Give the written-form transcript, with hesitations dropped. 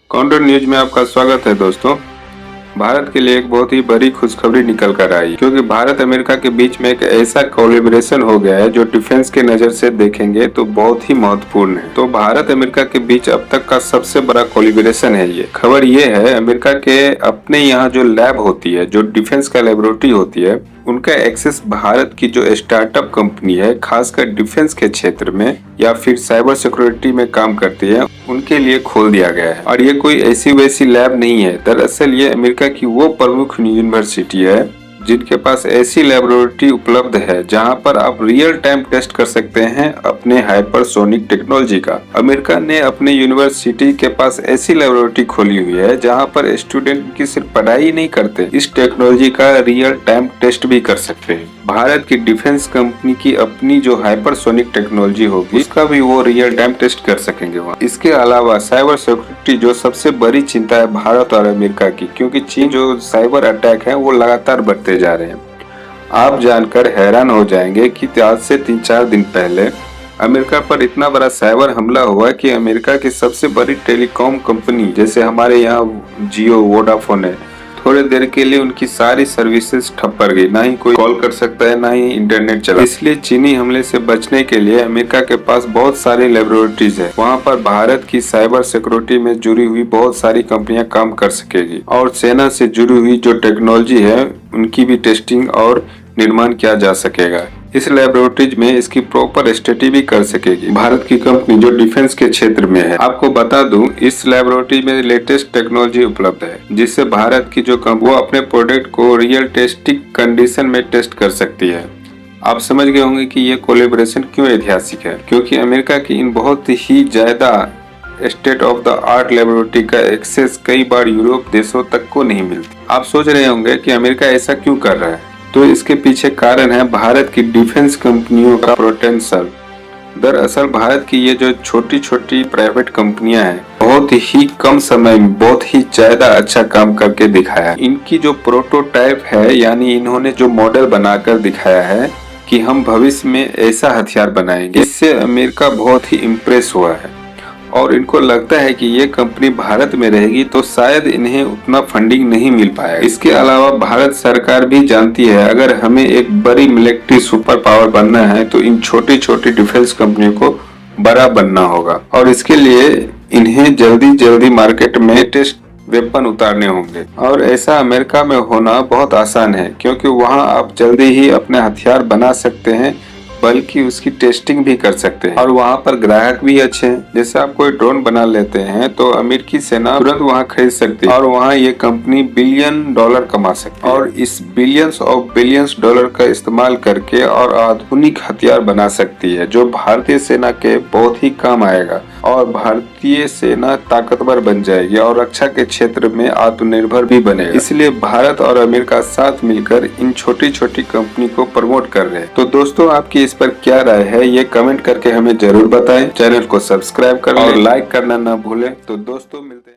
Counter news में आपका स्वागत है दोस्तों। भारत के लिए एक बहुत ही बड़ी खुशखबरी निकल कर आई, क्योंकि भारत अमेरिका के बीच में एक ऐसा कोलैबोरेशन हो गया है जो डिफेंस के नजर से देखेंगे तो बहुत ही महत्वपूर्ण है। तो भारत अमेरिका के बीच अब तक का सबसे बड़ा कोलैबोरेशन है। ये खबर ये है, अमेरिका के अपने यहाँ जो लैब होती है, जो डिफेंस का लेबोरेटरी होती है, उनका एक्सेस भारत की जो स्टार्टअप कंपनी है, खासकर डिफेंस के क्षेत्र में या फिर साइबर सिक्योरिटी में काम करती है, उनके लिए खोल दिया गया है। और ये कोई ऐसी वैसी लैब नहीं है, दरअसल ये अमेरिका की वो प्रमुख यूनिवर्सिटी है जिनके पास ऐसी लेबोरेटरी उपलब्ध है जहां पर आप रियल टाइम टेस्ट कर सकते हैं अपने हाइपरसोनिक टेक्नोलॉजी का। अमेरिका ने अपने यूनिवर्सिटी के पास ऐसी लेबोरेटरी खोली हुई है जहां पर स्टूडेंट की सिर्फ पढ़ाई नहीं करते, इस टेक्नोलॉजी का रियल टाइम टेस्ट भी कर सकते हैं। भारत की डिफेंस कंपनी की अपनी जो हाइपरसोनिक टेक्नोलॉजी होगी उसका भी वो रियल टाइम टेस्ट कर सकेंगे वहाँ। इसके अलावा साइबर सिक्योरिटी जो सबसे बड़ी चिंता है भारत और अमेरिका की, क्योंकि चीन जो साइबर अटैक है वो लगातार बढ़ते जा रहे हैं। आप जानकर हैरान हो जाएंगे कि आज से 3-4 दिन पहले अमेरिका पर इतना बड़ा साइबर हमला हुआ कि अमेरिका की सबसे बड़ी टेलीकॉम कंपनी जैसे हमारे यहाँ जियो, वोडाफोन है, थोड़ी देर के लिए उनकी सारी सर्विसेज ठप पड़ गई। ना ही कोई कॉल कर सकता है, ना ही इंटरनेट चला। इसलिए चीनी हमले से बचने के लिए अमेरिका के पास बहुत सारी लेबोरेटरीज है, वहाँ पर भारत की साइबर सिक्योरिटी में जुड़ी हुई बहुत सारी कंपनियां काम कर सकेगी और सेना से जुड़ी हुई जो टेक्नोलॉजी है उनकी भी टेस्टिंग और निर्माण किया जा सकेगा। इस लेबोरेटरीज में इसकी प्रॉपर स्टडी भी कर सकेगी भारत की कंपनी जो डिफेंस के क्षेत्र में है। आपको बता दूं, इस लेबोरेटरी में लेटेस्ट टेक्नोलॉजी उपलब्ध है जिससे भारत की जो कंपनी वो अपने प्रोडक्ट को रियल टेस्टिंग कंडीशन में टेस्ट कर सकती है। आप समझ गए होंगे कि ये कोलैबोरेशन क्यों ऐतिहासिक है, क्योंकि अमेरिका की इन बहुत ही ज्यादा state of the art laboratory का एक्सेस कई बार यूरोप देशों तक को नहीं मिलती। आप सोच रहे होंगे कि अमेरिका ऐसा क्यों कर रहा है, तो इसके पीछे कारण है भारत की डिफेंस कंपनियों का पोटेंशियल। दरअसल भारत की ये जो छोटी छोटी प्राइवेट कंपनियां हैं, बहुत ही कम समय में बहुत ही ज्यादा अच्छा काम करके दिखाया। इनकी जो प्रोटोटाइप है, यानी इन्होंने जो मॉडल बनाकर दिखाया है कि हम भविष्य में ऐसा हथियार बनाएंगे, इससे अमेरिका बहुत ही इम्प्रेस हुआ है और इनको लगता है कि ये कंपनी भारत में रहेगी तो शायद इन्हें उतना फंडिंग नहीं मिल पाएगा। इसके अलावा भारत सरकार भी जानती है अगर हमें एक बड़ी मिलिट्री सुपर पावर बनना है तो इन छोटी छोटी डिफेंस कंपनियों को बड़ा बनना होगा और इसके लिए इन्हें जल्दी जल्दी मार्केट में टेस्ट वेपन उतारने होंगे। और ऐसा अमेरिका में होना बहुत आसान है, क्योंकि वहाँ आप जल्दी ही अपने हथियार बना सकते हैं, बल्कि उसकी टेस्टिंग भी कर सकते हैं और वहाँ पर ग्राहक भी अच्छे हैं। जैसे आप कोई ड्रोन बना लेते हैं तो अमेरिकी सेना तुरंत वहाँ खरीद सकती है और वहाँ ये कंपनी $बिलियन कमा सकती है और इस बिलियंस डॉलर का इस्तेमाल करके और आधुनिक हथियार बना सकती है जो भारतीय सेना के बहुत ही काम आएगा और भारतीय सेना ताकतवर बन जाएगी और रक्षा के क्षेत्र में आत्मनिर्भर भी बनेगा। इसलिए भारत और अमेरिका साथ मिलकर इन छोटी छोटी कंपनी को प्रमोट कर रहे हैं। तो दोस्तों, आपकी इस पर क्या राय है ये कमेंट करके हमें जरूर बताएं। चैनल को सब्सक्राइब कर और लाइक करना ना भूलें। तो दोस्तों, मिलते हैं।